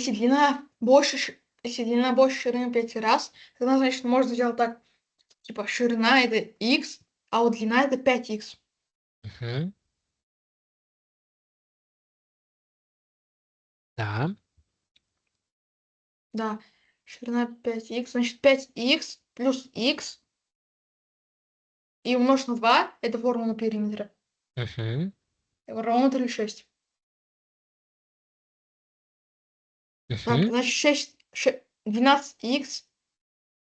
Если длина больше, ширины в 5 раз, тогда, значит, можно сделать так, типа ширина это x, а вот длина это 5x. Мгм. Да. Да, ширина 5x, значит 5x плюс x и умножить на 2, это формула периметра, Мгм. равно 36. Так, Мгм. значит 12x,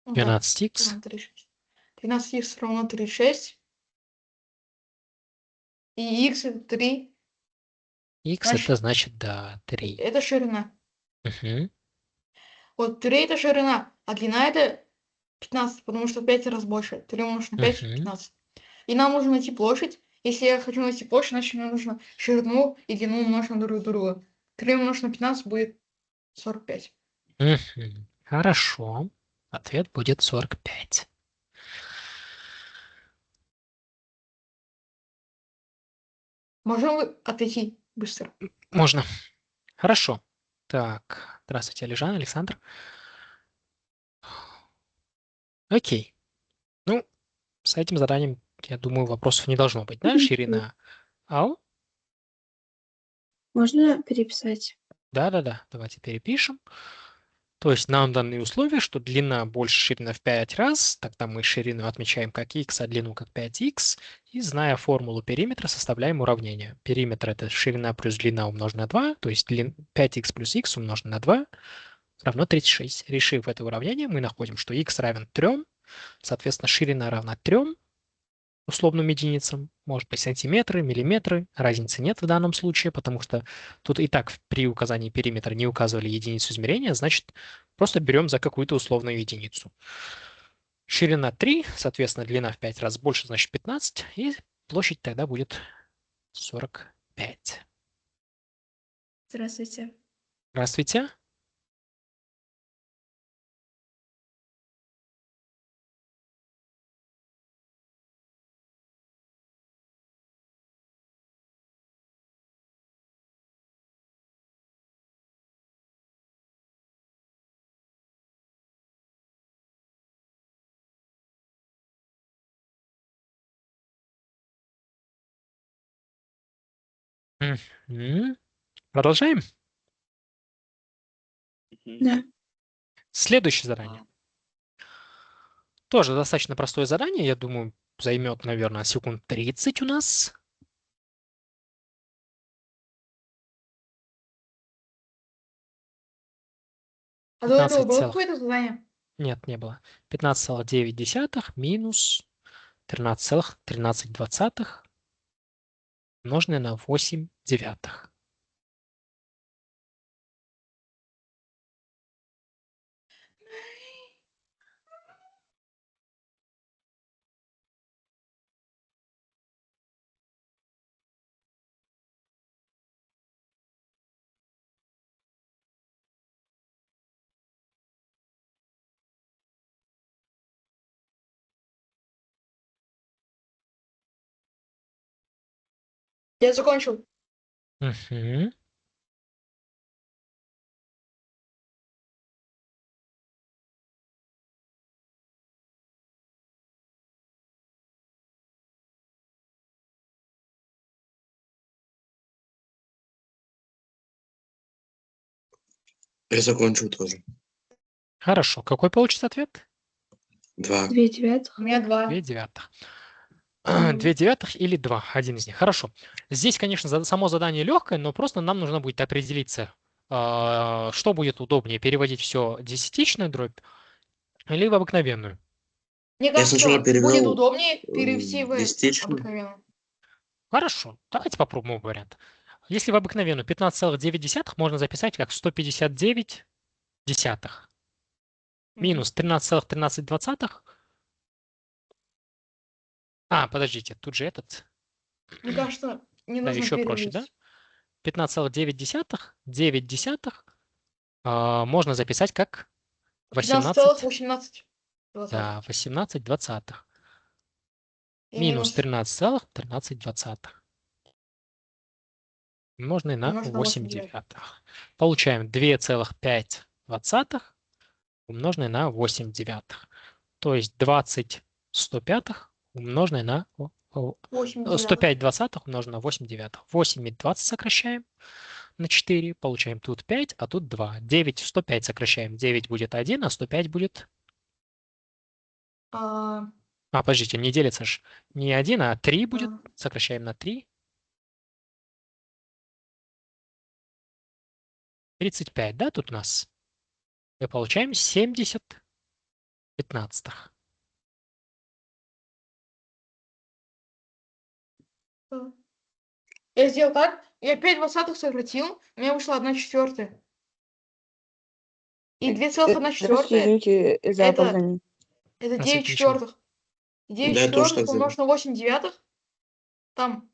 ну да, 12х. равно 36. 12x равно 36, и x это 3, Х это значит, значит, да, 3. это ширина. Мгм. Вот 3 это ширина, а длина это 15, потому что в 5 раз больше. 3 умножить на 5 – Мгм. 15. И нам нужно найти площадь. Если я хочу найти площадь, значит мне нужно ширину и длину умножить на друг друга. 3 умножить на 15 будет 45. Мгм. Хорошо. Ответ будет 45. Можем вы отойти быстро? Можно. Хорошо. Так, здравствуйте, Алижан, Александр. Окей. Ну, с этим заданием, я думаю, вопросов не должно быть, да? Ширина. Ау? Можно переписать? Да-да-да, давайте перепишем. То есть нам даны условия, что длина больше ширины в 5 раз, тогда мы ширину отмечаем как x, а длину как 5x, и зная формулу периметра, составляем уравнение. Периметр — это ширина плюс длина умножить на 2, то есть 5x плюс x умножить на 2 равно 36. Решив это уравнение, мы находим, что x равен 3, соответственно, ширина равна 3 условным единицам, может быть сантиметры, миллиметры, разницы нет в данном случае, потому что тут и так при указании периметра не указывали единицу измерения, значит, просто берем за какую-то условную единицу. Ширина 3, соответственно, длина в 5 раз больше, значит 15, и площадь тогда будет 45. Здравствуйте. Здравствуйте. Мгм. Продолжаем. Да. Следующее задание. Тоже достаточно простое задание, я думаю, займет, наверное, секунд 30 у нас. А до этого 15 было целых. какое-то задание? Нет, не было. 15,9 минус 13,13 умноженное на 8 девятых. Я закончил. Мгм. Я закончил тоже. Хорошо. Какой получится ответ? 2. 2 девятых. У меня 2. 2 девятых. 2 девятых или 2. Один из них. Хорошо. Здесь, конечно, само задание легкое, но просто нам нужно будет определиться, что будет удобнее, переводить все десятичную дробь или в обыкновенную. Мне Я кажется, сначала будет перевел удобнее перевести в десятичную. обыкновенную. Хорошо. Давайте попробуем вариант. Если в обыкновенную 15,9 можно записать как 159 десятых. Минус 13,13. Подождите, тут же этот. Мне кажется, не Да, нужно еще проще, да? переводить. 15,9, 9 десятых можно записать как 18, 15,18. да, 18 двадцатых. И Минус минус. 13,13. умноженное на Умножить на 8 8 девятых. девятых. Получаем 2,5 умноженное на 8 девятых. То есть 20 105 умноженное на 8 девятых. 105 двадцатых умноженное на 8 девятых. 8 и 20 сокращаем на 4. Получаем тут 5, а тут 2. 9 в 105 сокращаем. 9 будет 1, а 105 будет... А, подождите, не делится ж. Не 1, а 3 будет. а, Сокращаем на 3. 35, да, тут у нас? И получаем 70 15. а. Я сделал так, я 5 двадцатых сократил, у меня вышла 1/4. И 2,1 Здравствуйте, четвертая извините за это, опоздание. это 9 Здравствуйте, ничего. четвертых. 9 Да, я тоже четвертых так умножить на 8 девятых. Там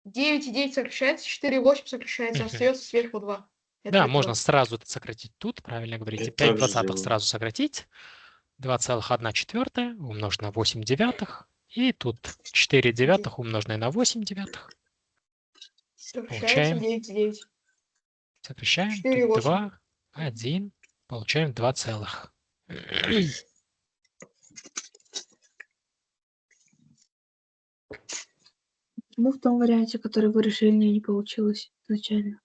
9 и 9 сокращается, 4 и 8 сокращается, Мгм. остается сверху 2. Да, можно сразу это сократить тут, правильно говорите. Я 5 так же двадцатых делаю. сразу сократить. 2,1 умножить на 8 девятых. И тут 4 девятых умноженное на 8 девятых. Сокращается Получаем. 9 и 9. Сокращаем. 4 и Тут 8. 2, 1. Получаем 2 целых. Почему в том варианте, который вы решили, не получилось изначально?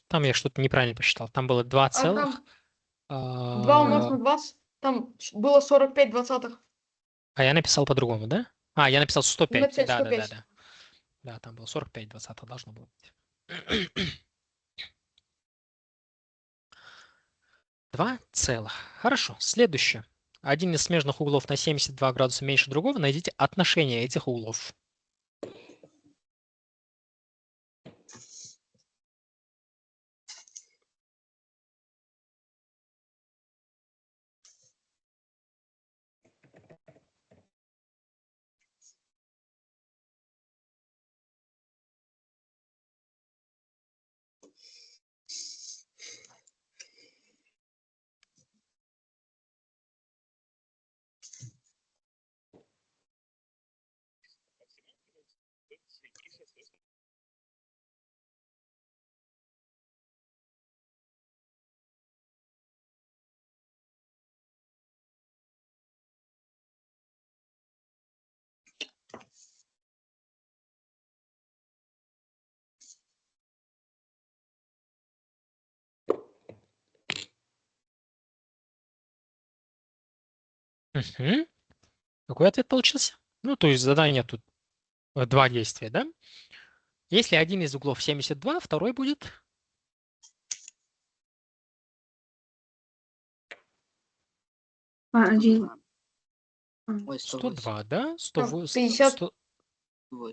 Там я что-то неправильно посчитал. Там было 2 целых. Там 2 умножить на 20, там было 45 двадцатых. А я написал по-другому, да? Я написал 105. Написать Да, да, да, 105. да. Да, там было 45 двадцатых должно было быть. 2 целых. Хорошо. Следующее. Один из смежных углов на 72 градуса меньше другого. Найдите отношение этих углов. Угу. Какой ответ получился? Ну, то есть задание тут 2 действия, да? Если один из углов 72, второй будет... Один. Ой, 102, да? 50.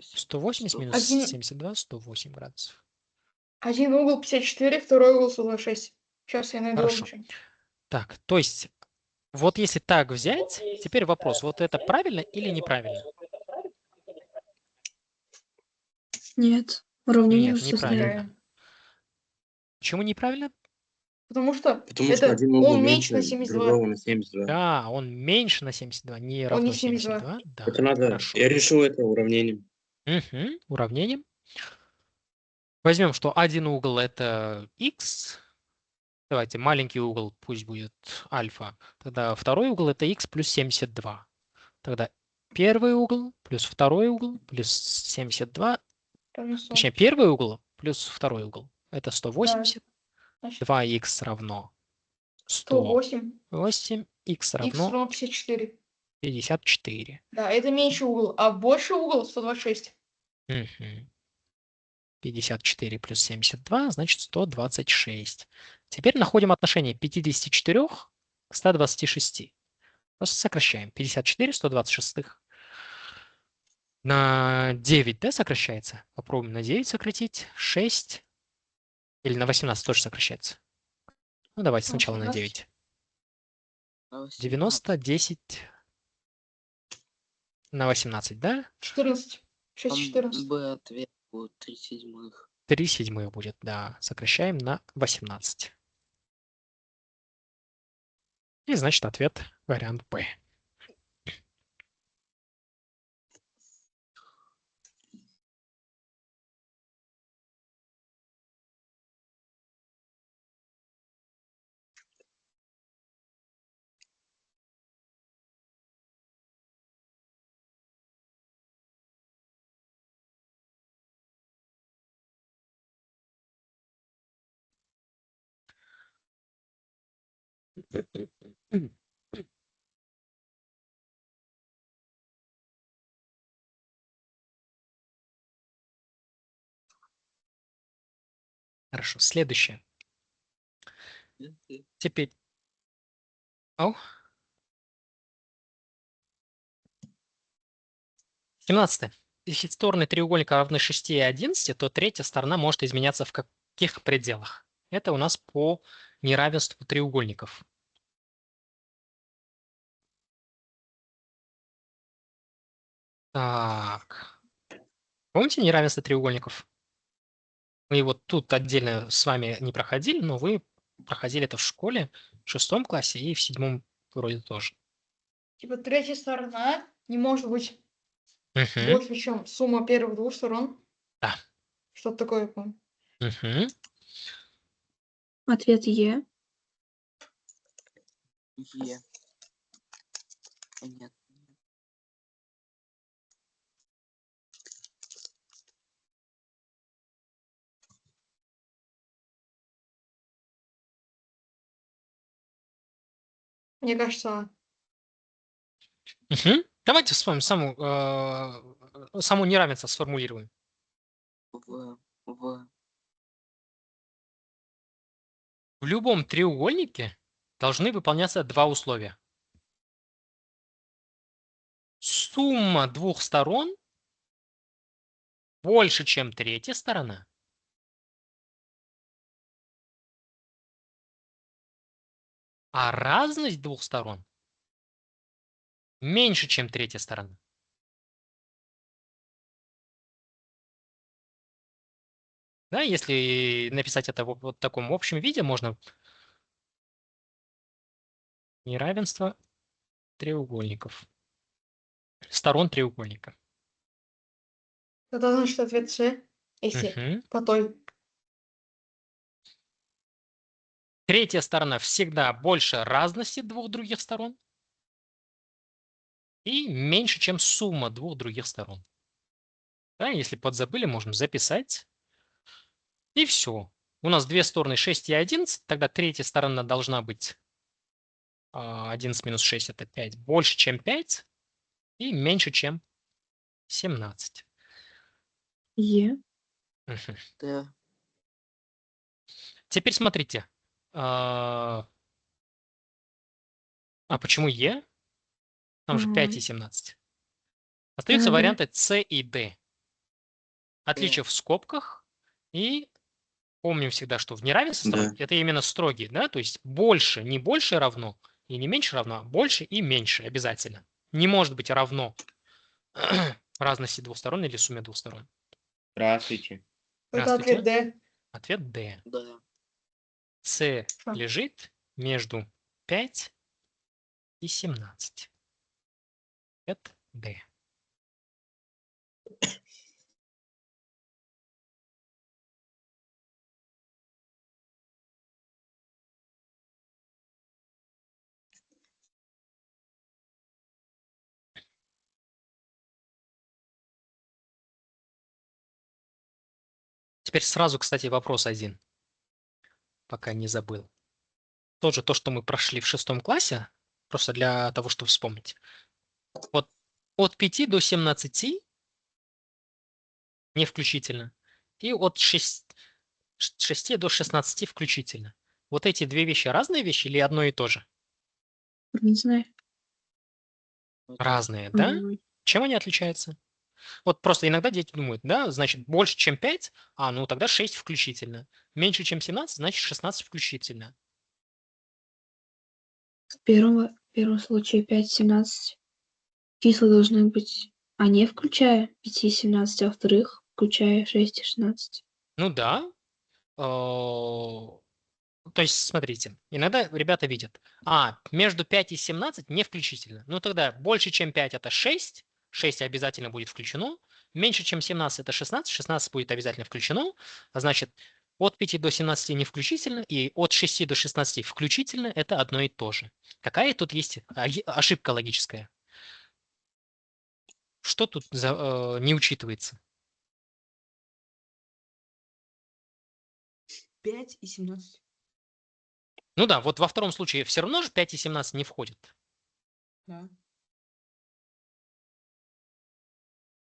180 минус Один. 72, 108 градусов. Один угол 54, второй угол 126. Сейчас я найду Хорошо. значение. Так, то есть, вот если так взять, теперь вопрос, вот это правильно или неправильно? Нет. Уравнение Нет, уже создали. неправильно. Почему неправильно? Потому что Потому что это один угол он меньше на меньше 72. другого на 72. Да, он меньше на 72, не Он равно не 72. 72. Да, Это надо. хорошо. Я решил это уравнением. Угу, уравнением. Возьмем, что один угол это x. Давайте, маленький угол пусть будет альфа. Тогда второй угол это x плюс 72. Тогда первый угол плюс второй угол плюс 72. Равно 100. Точнее, первый угол плюс второй угол. Это 180. Значит, 2х равно 108. 108. Х X равно равно 54. 54. Да, это меньший угол, а больший угол 126. Угу. 54 плюс 72, значит 126. Теперь находим отношение 54 к 126. Просто сокращаем. 54, 126. На 9, да, сокращается? Попробуем на 9 сократить. 6. Или на 18 тоже сокращается. Ну, давайте сначала на 9. 90, 10 на 18, да? 14. 6, 14. Б ответ будет 3 седьмых. 3 седьмых будет, да. Сокращаем на 18. И значит ответ вариант Б. Хорошо, следующее. Теперь. Ау. 17. Если стороны треугольника равны 6 и 11, то третья сторона может изменяться в каких пределах? Это у нас по неравенству треугольников. Так. Помните неравенство треугольников? Мы вот тут отдельно с вами не проходили, но вы проходили это в школе, в 6 классе и в 7 вроде тоже. Типа третья сторона не может быть Мгм. больше, чем сумма первых двух сторон. Да. Что-то такое, помню. Мгм. Ответ Е. Е. Нет. Мне кажется, Мгм. Давайте вспомним саму неравенство сформулируем. В. В любом треугольнике должны выполняться два условия. Сумма двух сторон больше, чем третья сторона. А разность двух сторон меньше, чем третья сторона. Да, если написать это в вот таком общем виде, можно неравенство треугольников. Сторон треугольника. это значит ответ С, если Мгм. по той. Третья сторона всегда больше разности двух других сторон и меньше, чем сумма двух других сторон. Да, если подзабыли, можем записать. И все. У нас две стороны 6 и 11, тогда третья сторона должна быть 11 минус 6 это 5, больше, чем 5 и меньше, чем 17. Е. Мгм. Т. Теперь смотрите. Почему Е? Там же 5 и 17. Остаются Да. варианты С и Д. Отличие в скобках. И помним всегда, что в неравенстве сторон Да. это именно строгие, да, то есть больше, не больше равно и не меньше равно, а больше и меньше обязательно. Не может быть равно разности двух сторон или сумме двух сторон. Здравствуйте. Это ответ Здравствуйте. Д. Ответ Д. Да. С Что? лежит между 5 и 17. Это Д. Теперь сразу, кстати, вопрос один, пока не забыл. Тоже то, что мы прошли в 6 классе, просто для того, чтобы вспомнить. Вот от 5 до 17 не включительно, и от 6 до 16 включительно. Вот эти две вещи разные вещи или одно и то же? Не знаю. Разные, да? М, Чем они отличаются? Вот просто иногда дети думают, да, значит, больше, чем 5, ну тогда 6 включительно. Меньше, чем 17, значит 16 включительно. В первом случае 5, 17. Числа должны быть, не включая 5 и 17, а во-вторых, включая 6 и 16. Ну да. То есть, смотрите, иногда ребята видят, между 5 и 17 не включительно. Ну тогда больше, чем 5 это 6, 6 обязательно будет включено. Меньше, чем 17 это 16, 16 будет обязательно включено. А значит, от 5 до 17 не включительно, и от 6 до 16 включительно это одно и то же. Какая тут есть ошибка логическая? Что тут не учитывается? 5 и 17. Ну да, вот во втором случае все равно же 5 и 17 не входят. Да.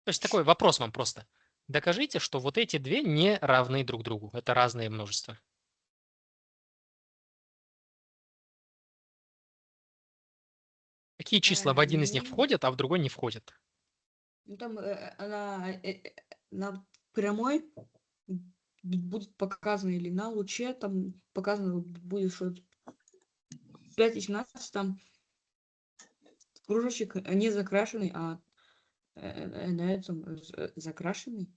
То есть такой вопрос вам просто. Докажите, что вот эти две не равны друг другу. Это разные множества. Какие числа в один из них Ну, входят, а в другой не входят? ну, там на прямой будет показано или на луче, там показано будет, что 5 и 17, там кружочек не закрашенный, а на этом закрашенный.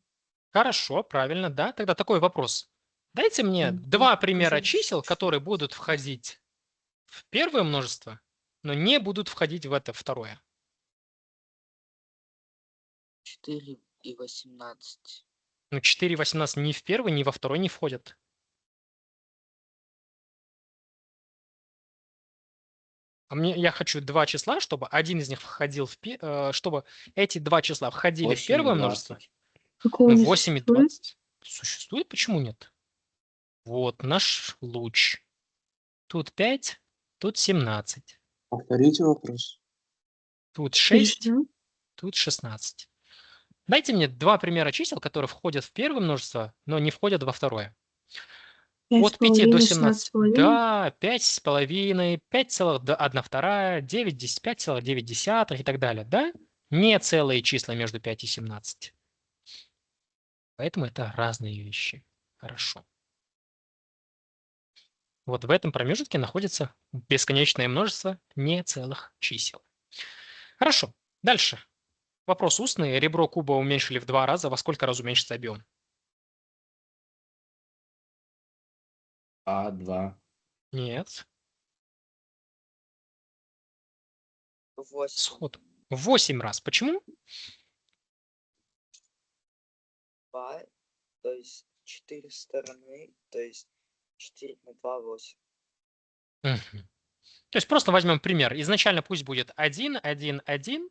Хорошо, правильно, да. Тогда такой вопрос. Дайте мне Там два примера кажется, чисел, которые будут входить в первое множество, но не будут входить в это второе. 4 и 18. Ну, 4 и 18 ни в первый, ни во второй не входят. Я хочу два числа, чтобы один из них входил чтобы эти два числа входили в 8 и первое множество. 20. Какого Ну, не 8 и существует? 20 существует, почему нет? Вот наш луч. Тут 5, тут 17, Повторите вопрос. тут 6, Перечислю. тут 16. Дайте мне два примера чисел, которые входят в первое множество, но не входят во второе. От 5 до 17. 5,5, 16,5. Да, 5,5, 5,1, 9, 10, 5,9 и так далее. Да? Не целые числа между 5 и 17. Поэтому это разные вещи. Хорошо. Вот в этом промежутке находится бесконечное множество нецелых чисел. Хорошо. Дальше. Вопрос устный. Ребро куба уменьшили в 2 раза. Во сколько раз уменьшится объем? А2. Нет. 8. Сходу. В 8 раз. Почему? 2, то есть 4 стороны, то есть 4 на 2, 8. Мгм. То есть просто возьмем пример. Изначально пусть будет 1, 1, 1.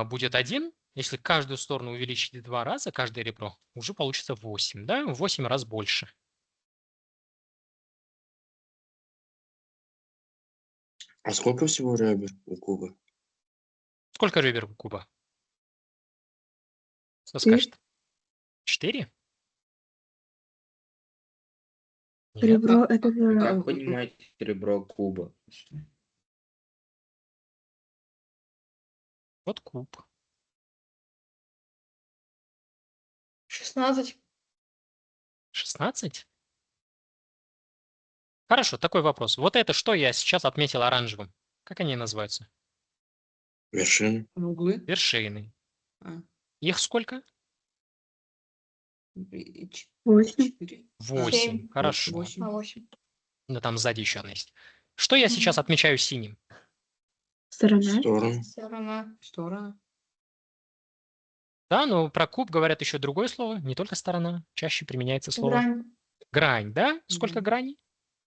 Будет 1. Если каждую сторону увеличить в 2 раза, каждое ребро, уже получится 8. Да? В 8 раз больше. А сколько всего ребер у куба? Сколько ребер у куба? Кто 4. скажет? 4? Нет. Ребро это Как же понимаете ребро куба? Вот куб. 16. 16? Хорошо, такой вопрос. Вот это что я сейчас отметил оранжевым? Как они называются? Вершина. Углы. Вершины. А, Их сколько? 8. 4. 8. Семь. Хорошо. 8. 8. Да там сзади еще одна есть. Что я сейчас отмечаю синим? Сторона. Сторона. Сторона. Сторона. Да, но про куб говорят еще другое слово, не только сторона. Чаще применяется слово Грань. грань, да? Сколько Мгм. граней?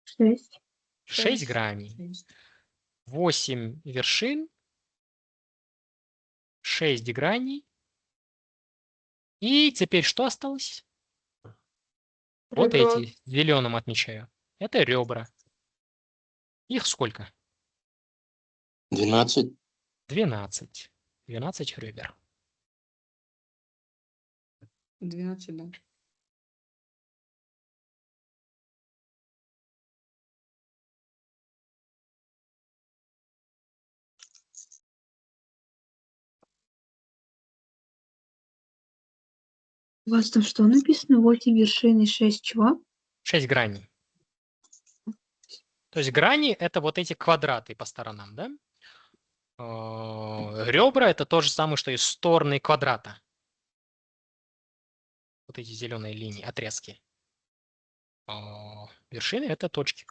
6. 6 6. граней. 6. 8 вершин, 6 граней. И теперь что осталось? Вот Ребро. эти зеленым отмечаю. Это ребра. Их сколько? 12. 12. 12 ребер. 12, да. У вас там что написано? 8 вершин и 6 чего? 6 граней. То есть грани это вот эти квадраты по сторонам, да? Ребра это то же самое, что и стороны квадрата. Вот эти зеленые линии, отрезки. Вершины это точки.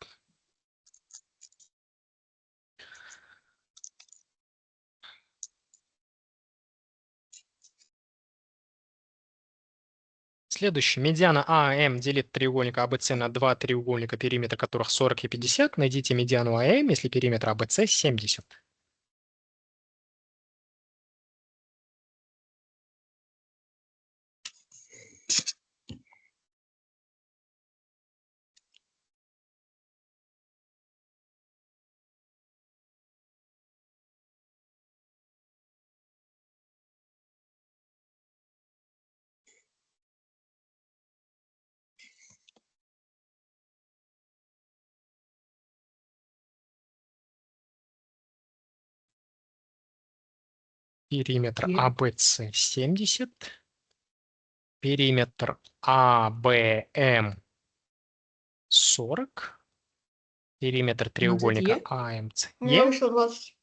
Следующий. Медиана АМ делит треугольник АБС на два треугольника, периметр которых 40 и 50. Найдите медиану АМ, если периметр АБС 70. Периметр Е. ABC 70. Периметр ABM 40. Периметр треугольника Е? AMC. У меня Е вышло 20.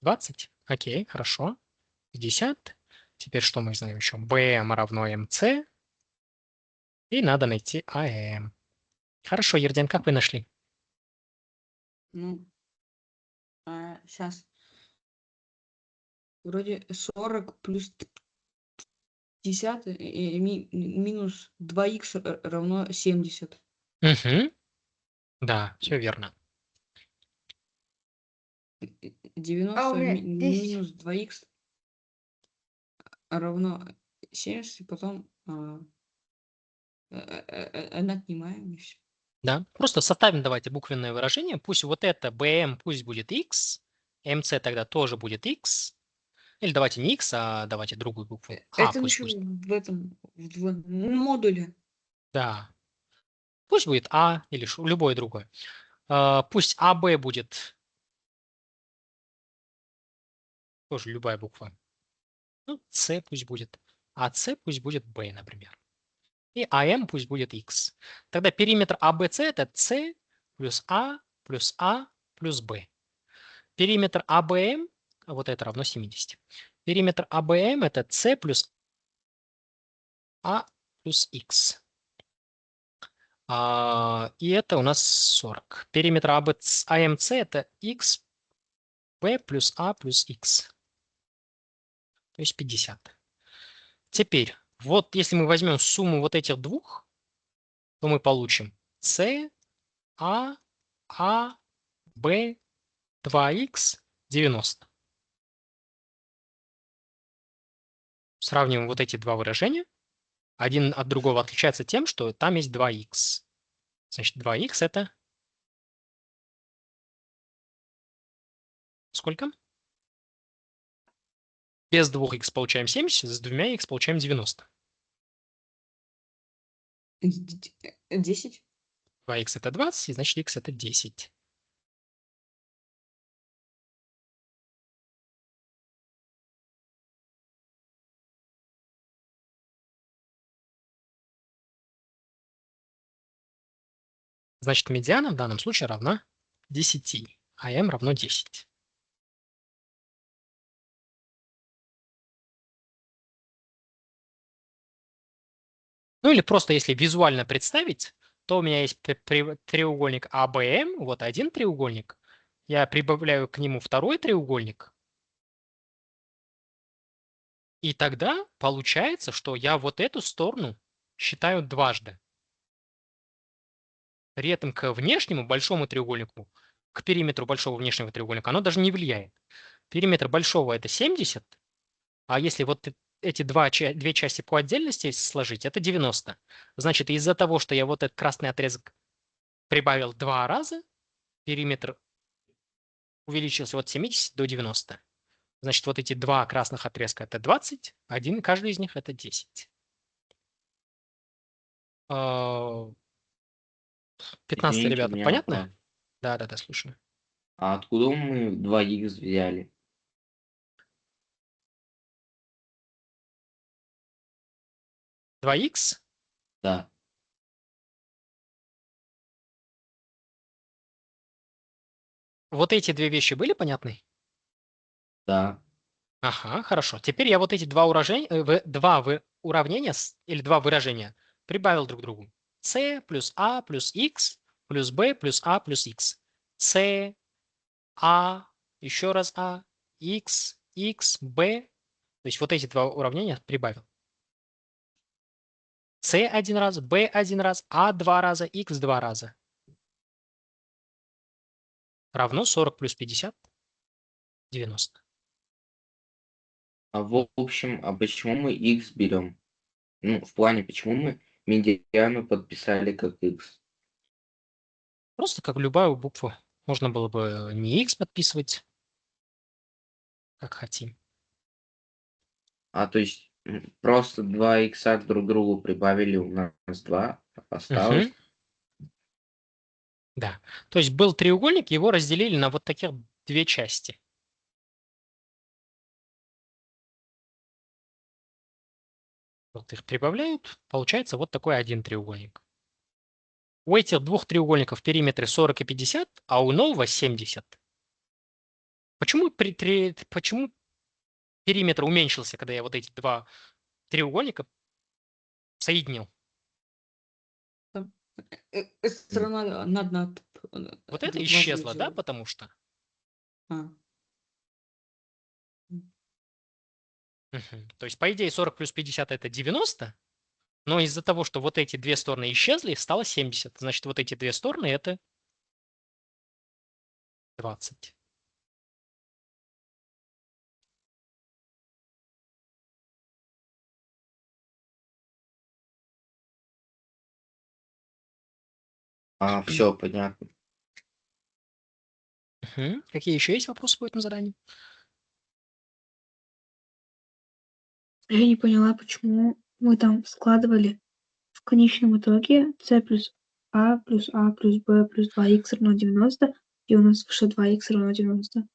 20. Окей, хорошо. 50. Теперь что мы знаем еще? BM равно MC. И надо найти AM. Хорошо, Ерден, как вы нашли? Ну, сейчас. Вроде 40 плюс 50 минус 2х равно 70. Угу. Да, все верно. 90 у меня 10. минус 2х равно 70, и потом отнимаем и всё. Да, просто составим давайте буквенное выражение. Пусть вот это BM пусть будет x, MC тогда тоже будет x. Или давайте не x, а давайте другую букву. Это Пусть еще будет. в этом модуле. Да. Пусть будет А или любое другое. Пусть АБ будет тоже любая буква. Ну, С пусть будет. А С пусть будет Б, например. И АМ пусть будет X. Тогда периметр АБС это С плюс А плюс А плюс Б. Периметр АБМ, вот это равно 70. Периметр АБМ это С плюс А плюс X. И это у нас 40. Периметр АМС это X, B плюс А плюс X. То есть 50. Теперь, вот если мы возьмем сумму вот этих двух, то мы получим С, А, Б, 2х, 90. Сравниваем вот эти два выражения. Один от другого отличается тем, что там есть 2х. Значит, 2х это сколько? Без 2х получаем 70, с 2х получаем 90. 10. 2х это 20, и значит х это 10. Значит, медиана в данном случае равна 10, а m равно 10. Ну или просто если визуально представить, то у меня есть треугольник АБМ, вот один треугольник. Я прибавляю к нему второй треугольник. И тогда получается, что я вот эту сторону считаю дважды. При этом к внешнему большому треугольнику, к периметру большого внешнего треугольника, оно даже не влияет. Периметр большого это 70, а если вот эти две части по отдельности сложить, это 90. Значит, из-за того, что я вот этот красный отрезок прибавил 2 раза, периметр увеличился от 70 до 90. Значит, вот эти два красных отрезка это 20, один каждый из них это 10. 15, Извините, у ребята, меня понятно? вопрос. Да, слушаю. А откуда мы 2х взяли? 2х. Да. Вот эти две вещи были понятны? Да. Ага, хорошо. Теперь я вот эти два уравнения или два выражения прибавил друг к другу. c плюс a плюс x плюс b плюс a плюс x. c, a, еще раз a, x, b. То есть вот эти два уравнения прибавил. c один раз, b один раз, a два раза, x два раза. Равно 40 плюс 50, 90. А в общем, а почему мы x берем? Ну, в плане, почему мы медиану подписали как x? Просто как любую букву. Можно было бы не x подписывать, как хотим. А то есть просто 2 икса друг к другу прибавили, у нас 2 осталось. Мгм. Да. То есть был треугольник, его разделили на вот таких две части. Вот их прибавляют, получается вот такой один треугольник. У этих двух треугольников периметры 40 и 50, а у нового 70. Почему периметр уменьшился, когда я вот эти два треугольника соединил? Сторона над Вот это возле исчезло, да, зеленого. потому что? А, Мгм. То есть, по идее, 40 плюс 50 это 90, но из-за того, что вот эти две стороны исчезли, стало 70. Значит, вот эти две стороны это 20. Все, понятно. Мгм. Какие еще есть вопросы по этому заданию? Я не поняла, почему мы там складывали в конечном итоге c плюс a плюс b плюс 2x равно 90, и у нас выше 2x равно 90.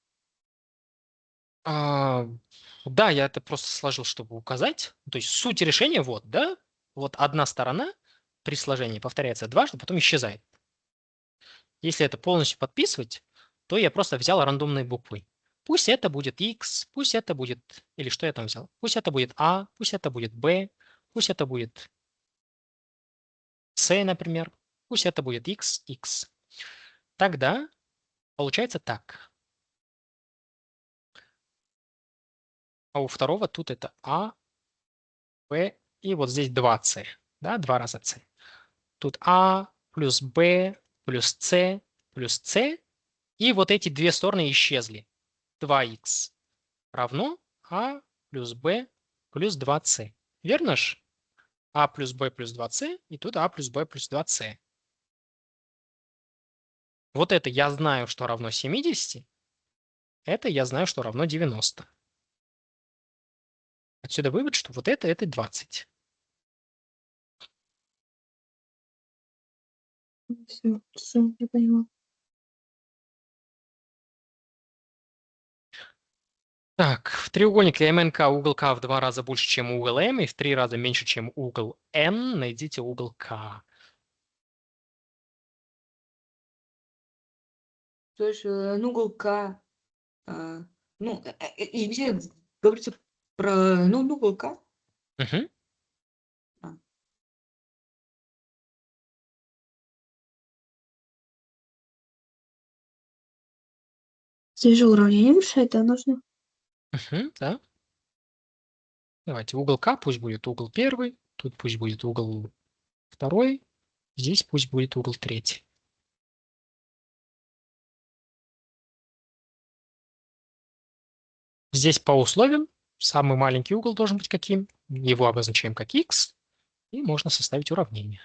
Да, я это просто сложил, чтобы указать. То есть суть решения вот, да? Вот одна сторона при сложении повторяется дважды, потом исчезает. Если это полностью подписывать, то я просто взял рандомные буквы. Пусть это будет x, пусть это будет... Или что я там взял? Пусть это будет a, пусть это будет b, пусть это будет c, например. Пусть это будет x, x. Тогда получается так. А у второго тут это a, b и вот здесь 2c. Да, 2 раза c. Тут a плюс b плюс c плюс c. И вот эти две стороны исчезли. 2x равно a плюс b плюс 2c. Верно ж? a плюс b плюс 2c и тут a плюс b плюс 2c. Вот это я знаю, что равно 70. Это я знаю, что равно 90. Отсюда вывод, что вот это 20. Все, я поняла. Так, в треугольнике МНК угол К в 2 раза больше, чем угол М, и в 3 раза меньше, чем угол Н. Найдите угол К. то есть, ну, угол К, ну, и где говорится про, ну, угол К. Мгм. А. Здесь же уравнение решать, да, нужно? Мгм, да. Давайте угол К пусть будет угол первый, тут пусть будет угол второй, здесь пусть будет угол третий. Здесь по условиям самый маленький угол должен быть каким? Его обозначаем как x, и можно составить уравнение.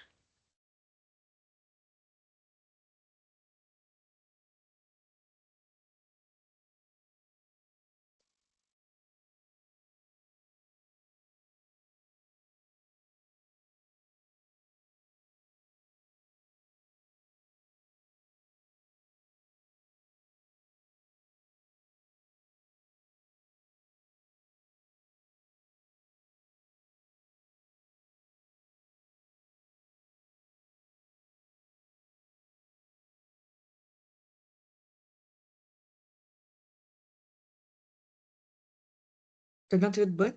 Тогда ответ Б.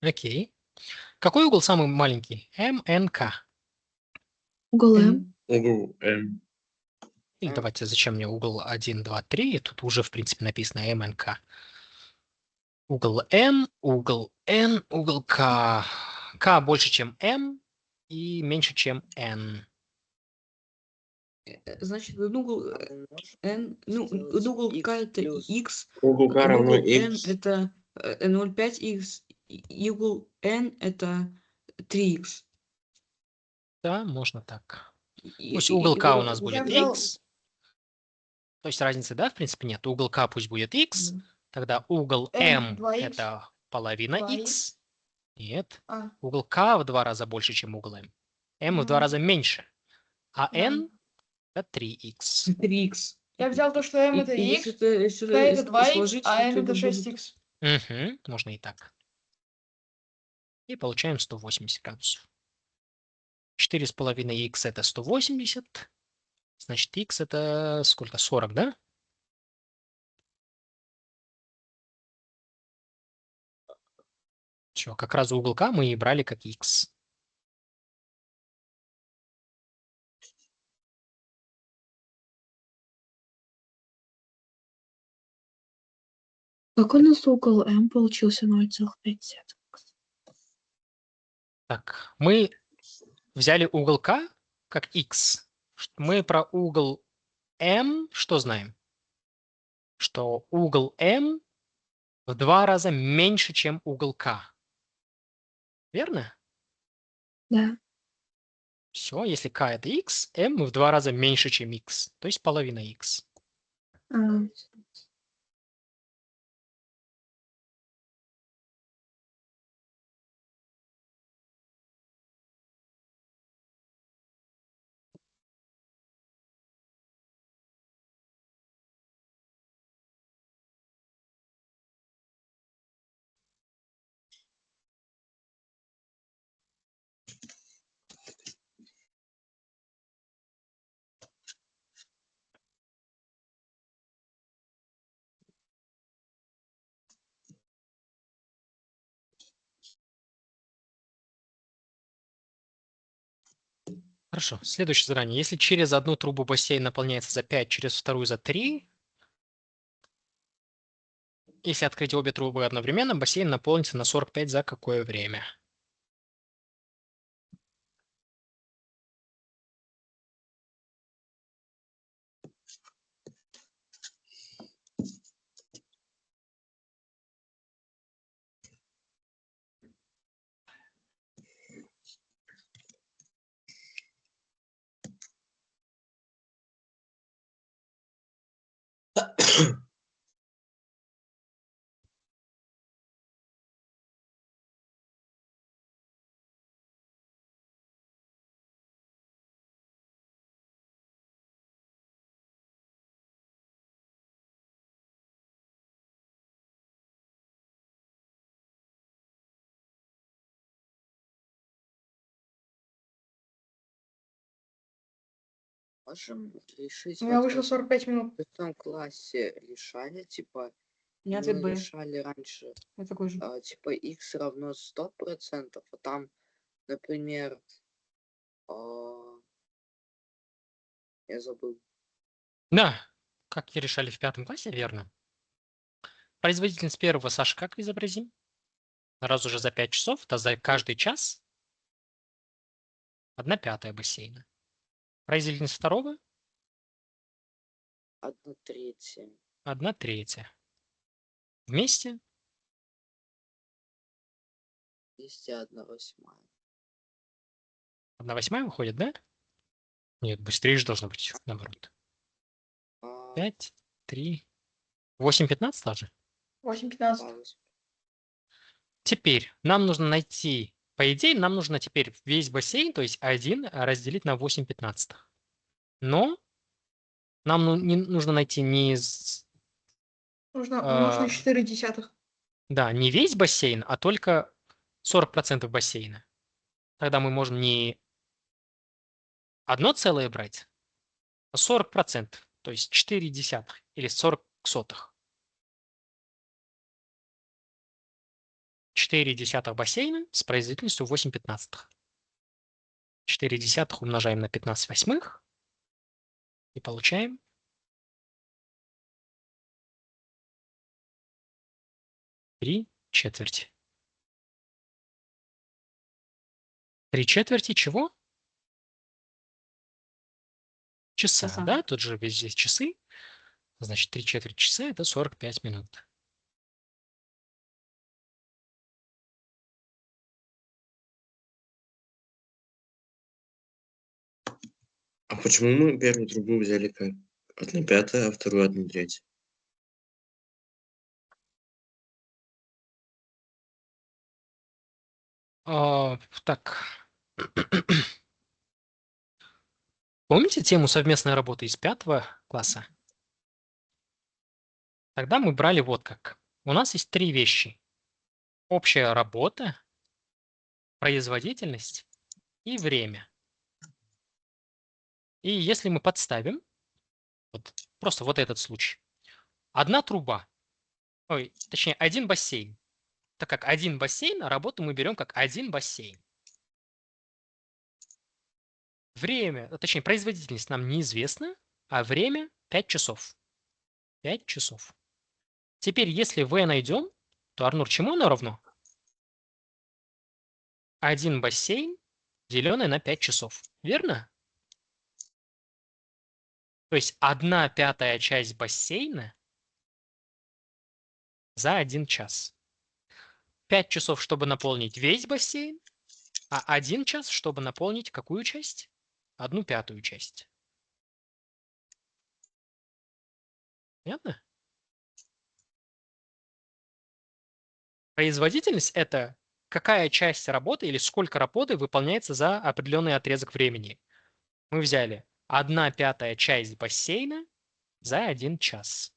Окей. Какой угол самый маленький? МНК. Угол М. Угол М. Или давайте, зачем мне угол 1, 2, 3? Тут уже, в принципе, написано МНК. Угол М, угол Н, угол К. К больше, чем М и меньше, чем Н. Значит, угол N, ну, угол К это X, Угол К равно угол N X. это 0,5X, и угол N это 3X. Да, можно так. Пусть угол К у нас будет X. То есть разницы, да, в принципе, нет. Угол К пусть будет X. Тогда угол М, М 2х. это половина 2х. X. Нет. А, Угол К в 2 раза больше, чем угол М. М в 2 ну, раза меньше. А да. N это 3х. 3х. Я взял то, что m это Если x, это, k это 2x, сложить, а то n это будет 6x. Угу, можно и так. И получаем 180 градусов. 4,5х это 180. Значит, х это сколько? 40, да? Все, как раз угол К мы и брали как х. Какой у нас угол М получился 0,5? Так, мы взяли угол К как х. Мы про угол М что знаем? Что угол М в 2 раза меньше, чем угол К. Верно? Да. Все, если К это х, М в 2 раза меньше, чем х. То есть половина х. А, Хорошо, следующее задание. Если через одну трубу бассейн наполняется за 5, через вторую за 3, если открыть обе трубы одновременно, бассейн наполнится на 45 за какое время? Можем решить У меня вышло вопрос. 45 минут. В каком классе решали, типа, У меня ответ мы Б. решали раньше, Я такой же. типа, x равно 100%, а там, например, а, я забыл. Да, как и решали в 5 классе, верно. Производительность первого, Саша, как изобразим? Раз уже за 5 часов, то за каждый час 1/5 бассейна. Производительность второго 1/3. 1/3. Вместе 201/8. 1/8 выходит, да? Нет, быстрее же должно быть, наоборот. А, 5, 3, 8/15 даже. 8:15. пауз. Теперь нам нужно найти, по идее, нам нужно теперь весь бассейн, то есть 1, разделить на 8/15. Но нам не нужно найти Нужно 4 десятых. да, не весь бассейн, а только 40% бассейна. Тогда мы можем не одно целое брать, а 40%, то есть 4 десятых или 40 сотых. 4 десятых бассейна с производительностью 8/15. 4 десятых умножаем на 15/8 и получаем 3/4. 3/4 чего? Часа, Часа. да? Тут же здесь часы. Значит, 3/4 часа это 45 минут. А почему мы первую трубу взяли как 1/5, а вторую 1/3? Так. Помните тему совместной работы из 5 класса? Тогда мы брали вот как. У нас есть 3 вещи. Общая работа, производительность и время. И если мы подставим, вот, просто вот этот случай. Одна труба, точнее, один бассейн. Так как один бассейн, а работу мы берем как один бассейн. Время, точнее, производительность нам неизвестна, а время 5 часов. 5 часов. Теперь, если v найдем, то, Арнур, чему оно равно? Один бассейн, деленный на 5 часов. Верно? То есть 1/5 часть бассейна за 1 час. 5 часов, чтобы наполнить весь бассейн, а 1 час, чтобы наполнить какую часть? 1/5 часть. Понятно? Производительность – это какая часть работы или сколько работы выполняется за определенный отрезок времени. Мы взяли 1/5 часть бассейна за 1 час.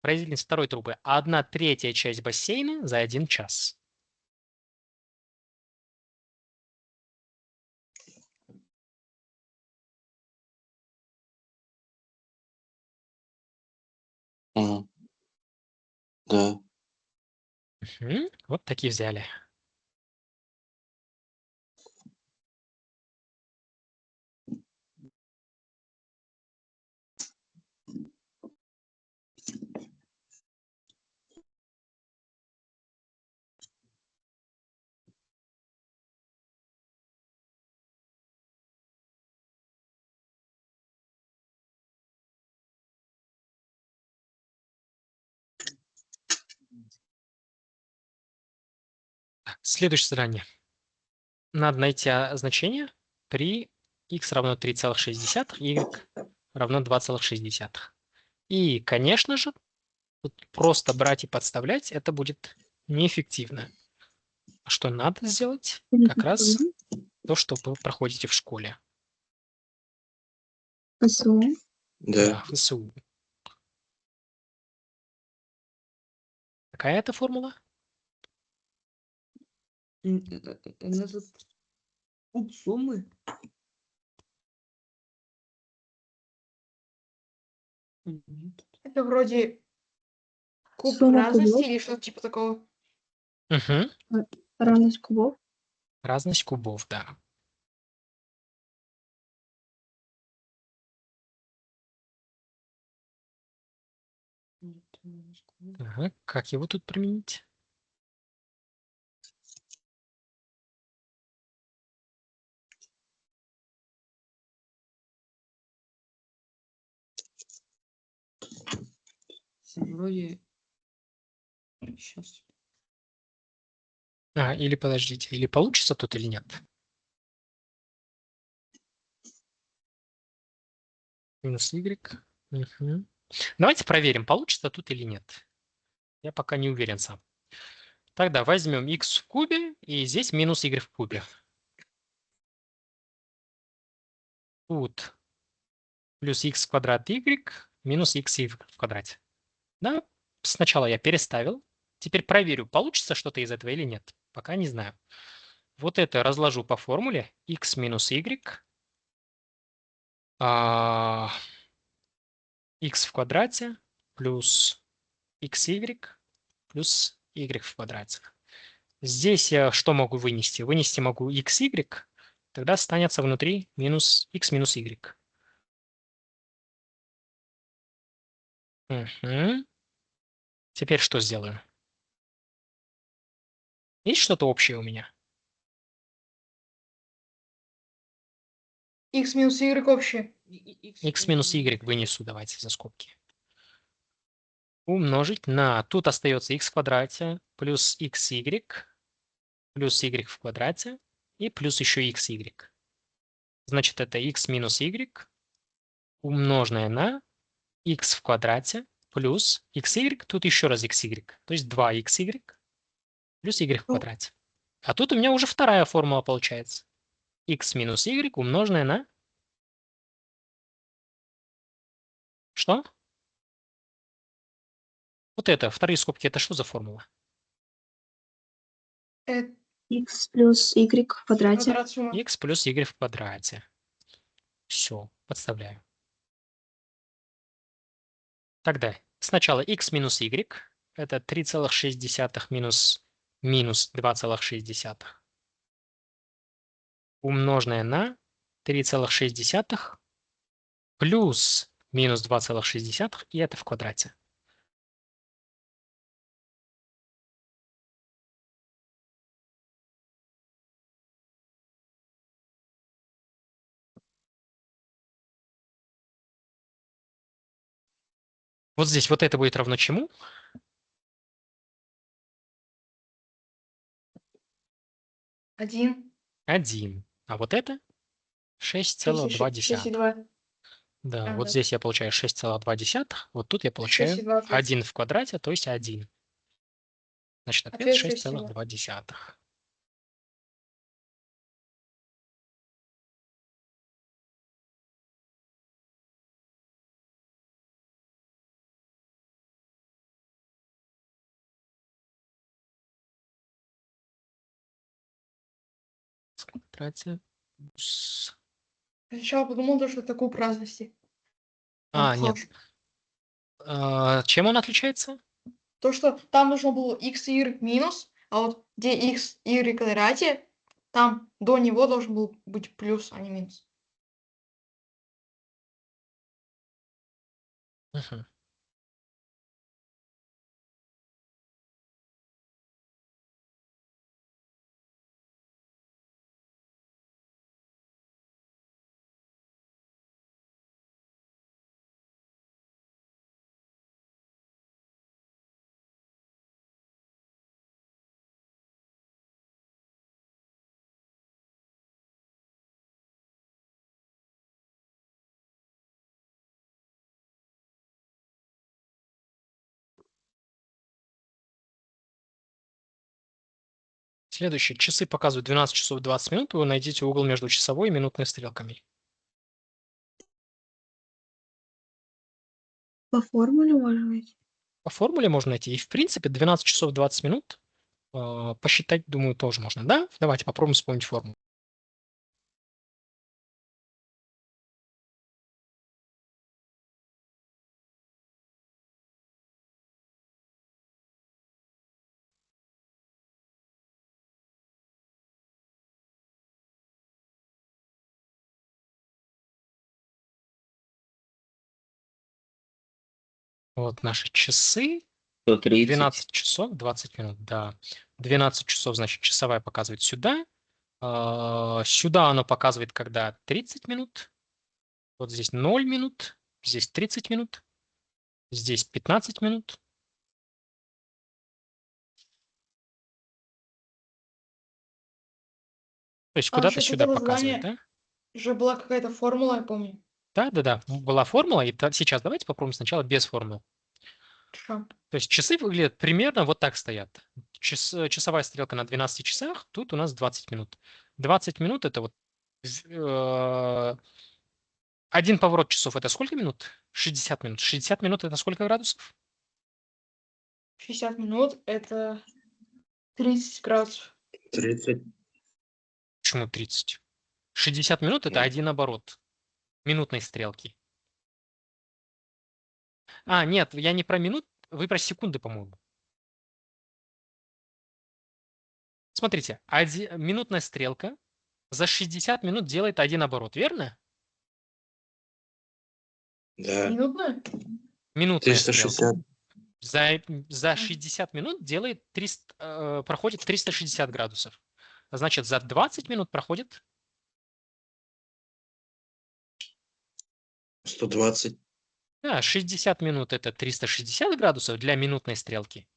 Производительность второй трубы – 1/3 часть бассейна за 1 час. Ага. Да. Вот такие взяли. Следующее задание. Надо найти значение при x равно 3,6, y равно 2,6. И, конечно же, тут просто брать и подставлять это будет неэффективно. А что надо сделать? Как раз то, что вы проходите в школе. ПСУ. Да. ФСУ. Какая это формула? Это куб суммы. Нет. Это вроде куб Сумма разности кубов. или что-то типа такого. Угу. Разность кубов. Разность кубов, да. Так, как его тут применить? Вроде сейчас. Или подождите, или получится тут, или нет? Минус y. Угу. Давайте проверим, получится тут или нет. Я пока не уверен сам. Тогда возьмем x в кубе, и здесь минус y в кубе. Тут плюс x в квадрат y минус x в квадрате. Да, сначала я переставил. Теперь проверю, получится что-то из этого или нет. Пока не знаю. Вот это разложу по формуле. X минус y. X в квадрате плюс xy плюс y в квадрате. Здесь я что могу вынести? Вынести могу xy, тогда останется внутри минус x минус y. Угу. Теперь что сделаю? Есть что-то общее у меня? X минус Y общее. X минус y вынесу, давайте за скобки. Умножить на... Тут остается x в квадрате плюс xy плюс y в квадрате и плюс еще xy. Значит, это x минус y умноженное на x в квадрате плюс xy, тут еще раз xy, то есть 2xy плюс y в квадрате. А тут у меня уже вторая формула получается. x минус y умноженное на... Что? Вот это, вторые скобки, это что за формула? X плюс Y в квадрате. Квадрат суммы. X плюс y в квадрате. Все, подставляю. Тогда сначала x минус y. Это 3,6 минус 2,6. Умноженное на 3,6 плюс минус 2,6, и это в квадрате. Вот здесь вот это будет равно чему? 1. 1. А вот это 6,2. 6,2. Да, А, вот да. здесь я получаю 6,2. Вот тут я получаю 6,2 ответ. 1 в квадрате, то есть 1. Значит, ответ Ответ 6,2. 6,2. В квадрате плюс... Сначала подумал, что это куб разности. А, Он нет. похож. Чем он отличается? То, что там нужно было x и y минус, а вот где x и y в квадрате, там до него должен был быть плюс, а не минус. Мгм. Следующее. Часы показывают 12 часов 20 минут. Вы найдите угол между часовой и минутной стрелками. По формуле можно найти. По формуле можно найти. И, в принципе, 12 часов 20 минут посчитать, думаю, тоже можно. Да? Давайте попробуем вспомнить формулу. Вот наши часы. 130. 12 часов 20 минут, да. 12 часов, значит, часовая показывает сюда. Сюда оно показывает, когда 30 минут. Вот здесь 0 минут. Здесь 30 минут. Здесь 15 минут. То есть куда-то насчет сюда этого показывает, задания да? же была какая-то формула, я помню. Да. Была формула. И сейчас давайте попробуем сначала без формулы. Хорошо. То есть часы выглядят примерно вот так стоят. Часовая стрелка на 12 часах, тут у нас 20 минут. 20 минут это вот... Один поворот часов это сколько минут? 60 минут. 60 минут это сколько градусов? 60 минут это 30 градусов. 30. Почему 30? 60 минут это один оборот минутной стрелки. А, нет, я не про минут, вы про секунды, по-моему. Смотрите, минутная стрелка за 60 минут делает один оборот, верно? Да. Минутная? Минутная стрелка. 360. За 60 минут делает проходит 360 градусов. Значит, за 20 минут проходит 120. Да, 60 минут это 360 градусов для минутной стрелки.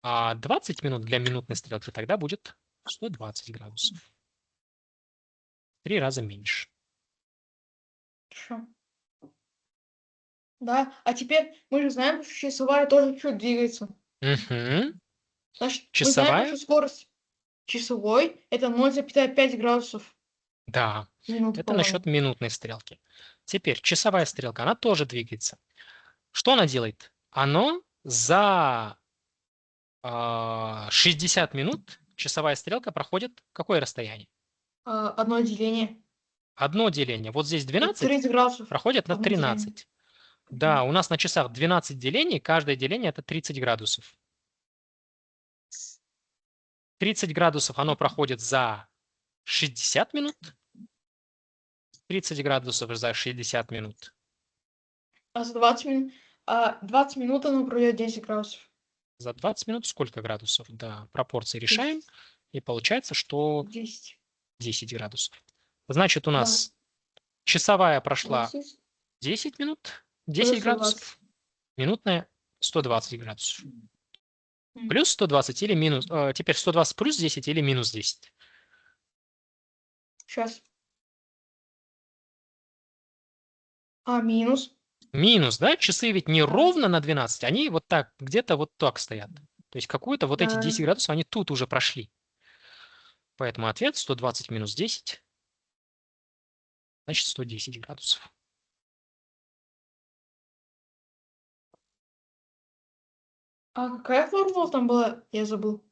А 20 минут для минутной стрелки тогда будет 120 градусов. В 3 раза меньше. Хорошо. Да, а теперь мы же знаем, что часовая тоже чуть двигается. Угу. Значит, мы знаем, Часовая? что скорость часовой это 0,5 градусов. Да, Минуты, это насчет по-моему. минутной стрелки. Теперь часовая стрелка, она тоже двигается. Что она делает? Оно за 60 минут часовая стрелка проходит какое расстояние? Одно деление. Одно деление. Вот здесь Это 12 30 градусов. проходит на Одно деление. 13. Да, у нас на часах 12 делений, каждое деление это 30 градусов. 30 градусов оно проходит за 60 минут. 30 градусов за 60 минут. А за 20 минут... 20 минут оно пройдет 10 градусов. За 20 минут сколько градусов? Да, пропорции решаем. И получается, что 10. 10 градусов. Значит, у Да. нас часовая прошла 20. 10 минут, Плюс 10 120. градусов. Минутная 120 градусов. М. Плюс 120 или минус... теперь 120 плюс 10 или минус 10. Сейчас. Минус. Минус, да? Часы ведь не Да. ровно на 12, они вот так, где-то вот так стоят. То есть какую-то вот эти Да. 10 градусов, они тут уже прошли. Поэтому ответ 120 минус 10, значит 110 градусов. Какая формула там была? Я забыл.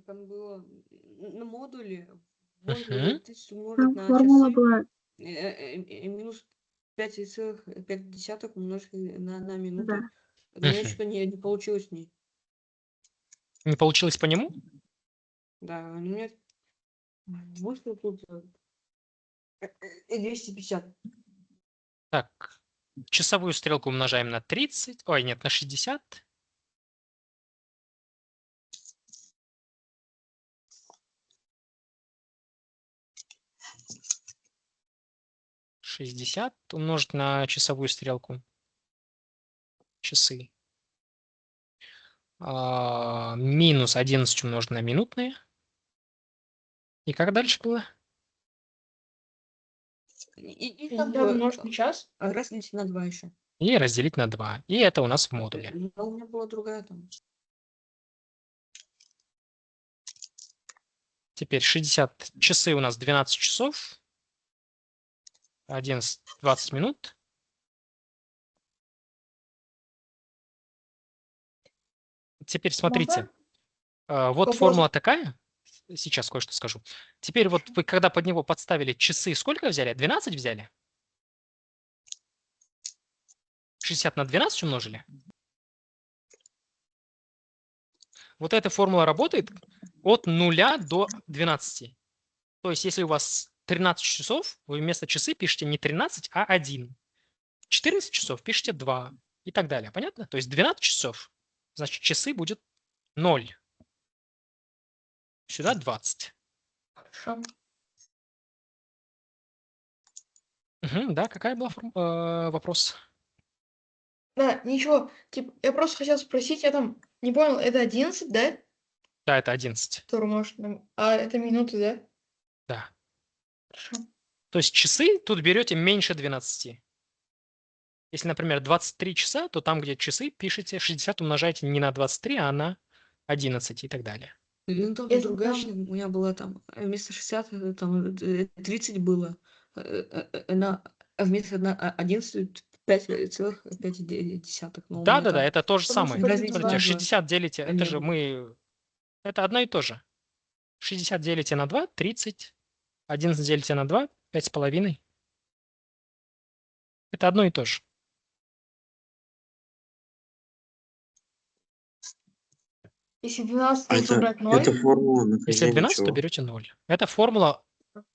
Там было на модуле Мгм. 1000 умножить Там на формула часы, была, минус 5,5 умножить на минуту. да. Но у меня Мгм. что-то не получилось с ней. Не получилось по нему? Да, у меня вышло тут 250. Так, часовую стрелку умножаем на 30. Ой, нет, на 60. Шестьдесят умножить на часовую стрелку. Часы. Минус 11 умножить на минутные. И как дальше было? И И там надо умножить на час. разделить на 2 еще. И разделить на 2. И это у нас в модуле. Но у меня была другая там. Теперь 60 часы у нас 12 часов. 11, 20 минут. Теперь смотрите. Вот Вопрос. формула такая. Сейчас кое-что скажу. Теперь вот вы когда под него подставили часы, сколько взяли? 12 взяли? 60 на 12 умножили? Вот эта формула работает от 0 до 12. То есть если у вас 13 часов, вы вместо часы пишете не 13, а 1. 14 часов пишите 2 и так далее. Понятно? То есть 12 часов, значит часы будет 0. Сюда 20. Хорошо. Да, какая была вопрос? Да, ничего. Типа, я просто хотел спросить, я там не понял, это 11, да? Да, это 11. Который может... А это минуты, да? Да. Хорошо. То есть часы тут берете меньше 12. Если, например, 23 часа, то там, где часы, пишите 60 умножаете не на 23, а на 11 и так далее. Ну, там Если другая даже- у меня была там вместо 60 там 30 было. Вместо 11 5,5. Но у меня Да-да-да, там это то же Потому что самое. разница Смотрите, на 60 делите, это же нету. мы... Это одно и то же. 60 делите на 2, 30. 11 делите на 2, 5,5. Это одно и то же. Если 12, А нужно брать 0. это формула Если нахождения 12, то чего? берете 0. Это формула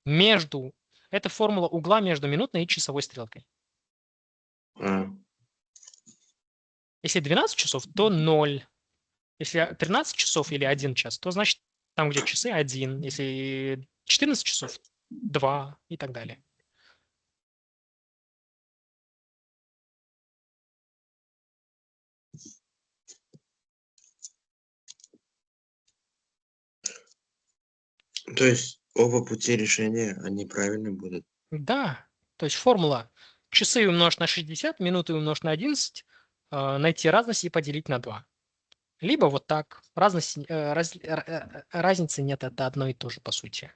между... Это формула угла между минутной и часовой стрелкой. А, Если 12 часов, то 0. Если 13 часов или 1 час, то значит там, где часы, 1. Если 14 часов, 2 и так далее. то есть оба пути решения, они правильно будут. Да, то есть формула часы умножить на 60, минуты умножить на 11, найти разность и поделить на 2. Либо вот так. Разницы нет, это одно и то же по сути.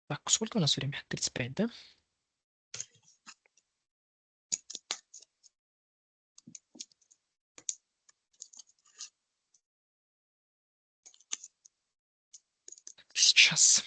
Так, сколько у нас время? 35, да? Сейчас.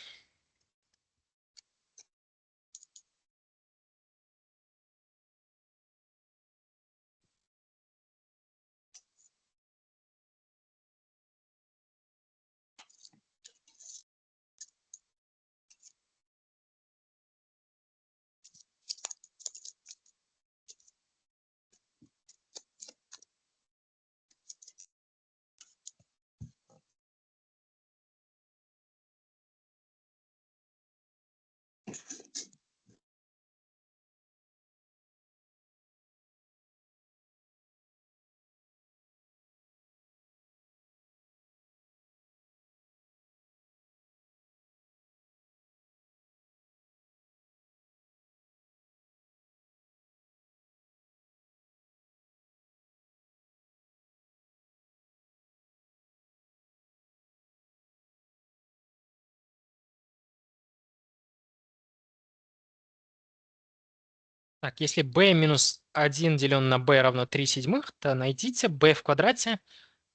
Так, если b минус 1 делен на b равно 3 седьмых, то найдите b в квадрате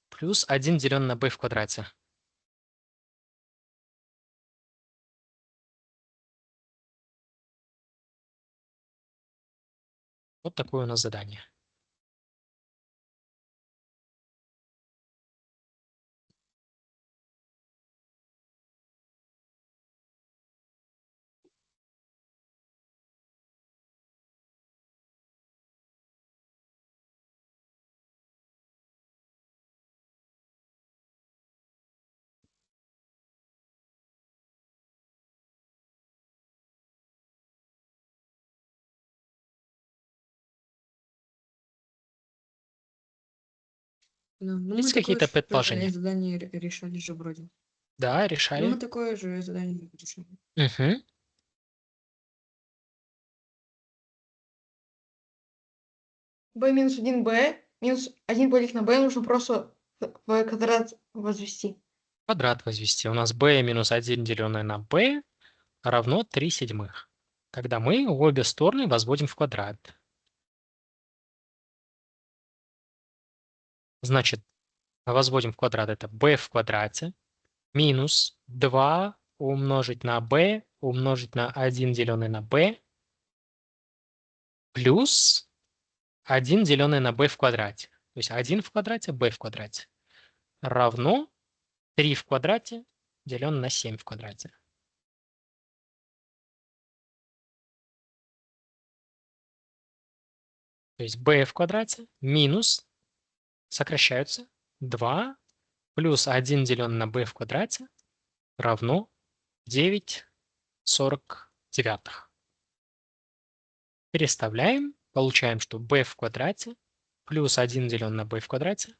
плюс 1 делен на b в квадрате. Вот такое у нас задание. Да. Ну, Есть мы такое какие-то же предположения? задание решали же вроде. Да, Ну, решали. мы такое же задание решали. Угу. b минус 1b минус 1 поделить на b нужно просто в квадрат возвести. Квадрат возвести. У нас b минус 1 деленное на b равно 3 седьмых. Когда мы обе стороны возводим в квадрат. Значит, возводим в квадрат это b в квадрате минус 2 умножить на b умножить на 1 деленное на b плюс 1 деленное на b в квадрате. То есть 1 в квадрате, b в квадрате равно 3 в квадрате деленное на 7 в квадрате. То есть b в квадрате минус, сокращаются, 2 плюс 1 деленное на b в квадрате равно 9/49. Переставляем, получаем, что b в квадрате плюс 1 деленное на b в квадрате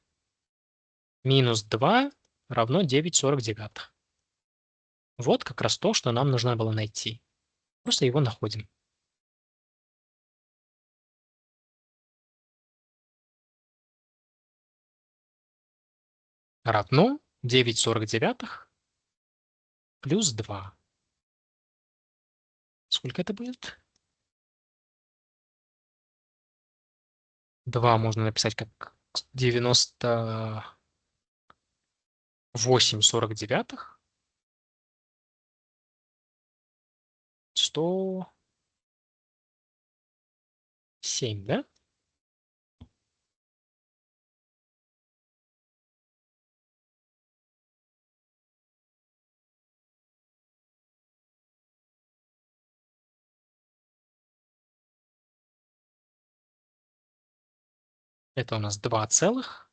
минус 2 равно 9/49. Вот как раз то, что нам нужно было найти. Просто его находим. Равно 9/49 плюс 2. Сколько это будет? 2 можно написать как 98/49. 107, да? Это у нас 2 целых.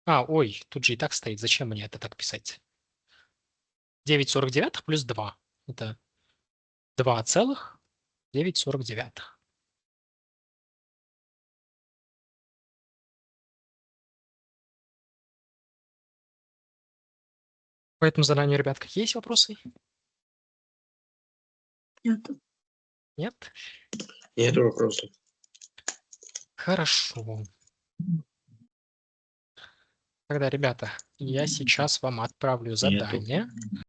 Ой, тут же и так стоит. Зачем мне это так писать? 9/49 плюс 2. Это 2,9/49. По этому заданию, ребят, какие есть вопросы? Нет. Нет? Нет вопросов. Хорошо. Тогда, ребята, я сейчас вам отправлю задание.